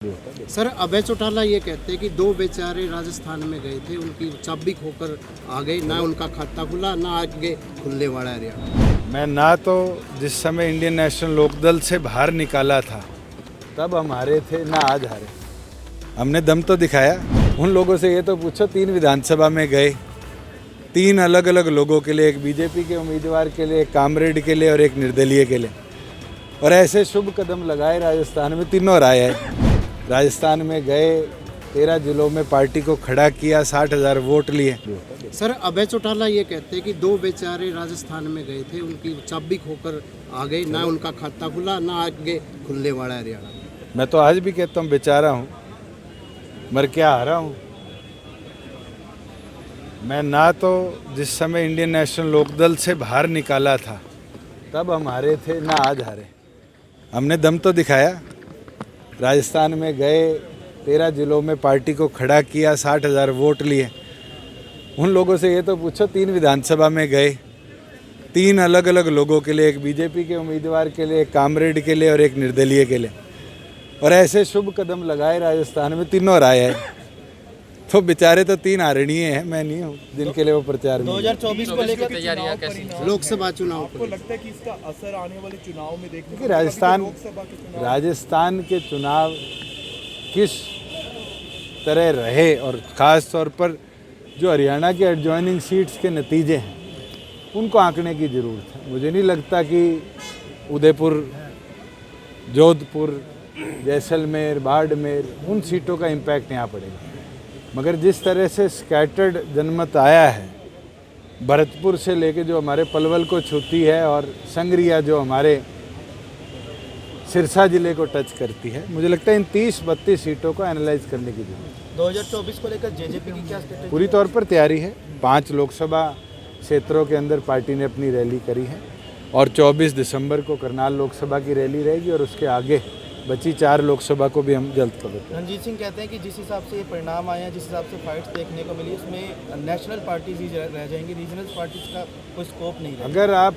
Sir Abhay Chautala ये कहते हैं कि दो बेचारे राजस्थान में गए थे, उनकी चाबी खोकर आ गए, ना उनका खाता खुला ना आगे खुलने वाला है हरियाणा। मैं ना तो जिस समय इंडियन नेशनल लोकदल से बाहर निकाला था तब हम हारे थे, ना आज हारे। हमने दम तो दिखाया। उन लोगों से ये तो पूछो, 3 विधानसभा में गए, 3 अलग अलग लोगों के लिए, एक बीजेपी के उम्मीदवार के लिए, एक कामरेड के लिए और एक निर्दलीय के लिए, और ऐसे शुभ कदम लगाए राजस्थान में, तीनों राय है। राजस्थान में गए, 13 जिलों में पार्टी को खड़ा किया, 60,000 वोट लिए। सर अभय चौटाला ये कहते हैं कि दो बेचारे राजस्थान में गए थे, उनकी चाबी खोकर आ गए, ना उनका खाता खुला ना आगे खुलने वाला है हरियाणा। मैं तो आज भी कहता हूँ बेचारा हूँ, मर क्या हारा हूँ। मैं ना तो जिस समय इंडियन नेशनल लोकदल से बाहर निकाला था तब हम हारे थे, ना आज हारे। हमने दम तो दिखाया। राजस्थान में गए, 13 जिलों में पार्टी को खड़ा किया, 60,000 वोट लिए। उन लोगों से ये तो पूछो, 3 विधानसभा में गए, 3 अलग अलग लोगों के लिए, एक बीजेपी के उम्मीदवार के लिए, एक कामरेड के लिए और एक निर्दलीय के लिए, और ऐसे शुभ कदम लगाए राजस्थान में, तीनों राय है। तो बेचारे तो 3 आरणीय हैं, मैं नहीं हूँ जिनके लिए वो प्रचार में। 2024 को लेकर तैयारियां कैसी? लोकसभा चुनाव आपको लगता है कि इसका असर आने वाले चुनाव में देखने को राजस्थान के चुनाव किस तरह रहे, और ख़ास तौर पर जो हरियाणा के एडजॉइनिंग सीट्स के नतीजे हैं उनको आंकने की ज़रूरत है। मुझे नहीं लगता कि उदयपुर, जोधपुर, जैसलमेर, बाड़मेर, उन सीटों का इम्पैक्ट यहाँ पड़ेगा, मगर जिस तरह से स्कैटर्ड जनमत आया है, भरतपुर से लेके जो हमारे पलवल को छूती है, और संगरिया जो हमारे सिरसा जिले को टच करती है, मुझे लगता है इन 30-32 सीटों को एनालाइज करने की जरूरत है। 2024 को लेकर जेजेपी की क्या स्ट्रेटेजी? पूरी तौर पर तैयारी है। 5 लोकसभा क्षेत्रों के अंदर पार्टी ने अपनी रैली करी है, और 24 दिसंबर को करनाल लोकसभा की रैली रहेगी, और उसके आगे बची 4 लोकसभा को भी हम जल्द कवर करेंगे। रणजीत सिंह कहते हैं कि जिस हिसाब से ये परिणाम आए हैं, जिस हिसाब से फाइट्स देखने को मिली, उसमें नेशनल पार्टीज ही रह जाएंगी, रीजनल पार्टीज का कोई स्कोप नहीं रहेगा। अगर आप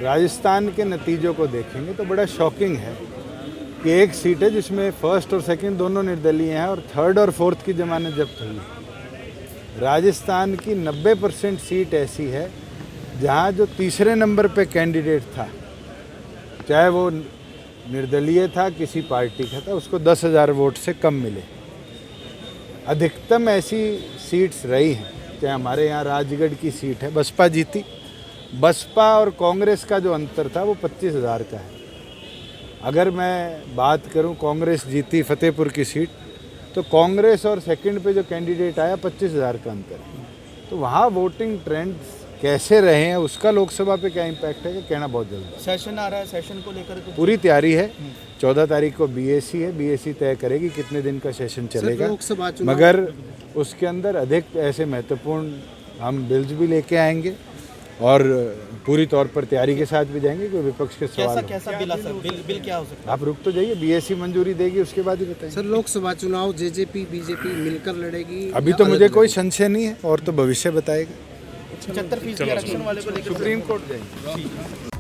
राजस्थान के नतीजों को देखेंगे तो बड़ा शॉकिंग है कि एक सीट है जिसमें फर्स्ट और सेकंड दोनों निर्दलीय हैं, और थर्ड और फोर्थ की जमानत जब्त हुई है। राजस्थान की 90% सीट ऐसी है जहां जो तीसरे नंबर पे कैंडिडेट था, चाहे वो निर्दलीय था, किसी पार्टी का था, उसको 10,000 वोट से कम मिले। अधिकतम ऐसी सीट्स रही हैं, चाहे हमारे यहाँ राजगढ़ की सीट है, बसपा जीती। बसपा और कांग्रेस का जो अंतर था वो 25,000 का है। अगर मैं बात करूं, कांग्रेस जीती फतेहपुर की सीट, तो कांग्रेस और सेकंड पे जो कैंडिडेट आया 25,000 का अंतर है। तो वहाँ वोटिंग ट्रेंड्स कैसे रहे हैं, उसका लोकसभा पे क्या इम्पैक्ट है, कहना बहुत जल्दी है। सेशन आ रहा है, सेशन को लेकर पूरी तैयारी है। 14 तारीख को बीएसी है, बीएसी तय करेगी कितने दिन का सेशन चलेगा, मगर उसके अंदर अधिक ऐसे महत्वपूर्ण हम बिल्स भी लेके आएंगे, और पूरी तौर पर तैयारी के साथ भी जाएंगे। कोई विपक्ष के सवाल कैसा बिल क्या हो सकता है? आप रुक तो जाइए, बीएससी मंजूरी देगी, उसके बाद ही बताएंगे। सर लोकसभा चुनाव जेजेपी बीजेपी मिलकर लड़ेगी? अभी तो मुझे कोई संशय नहीं है, और तो भविष्य बताएगा। 75% आरक्षण वाले को लेकर सुप्रीम कोर्ट जाएंगे।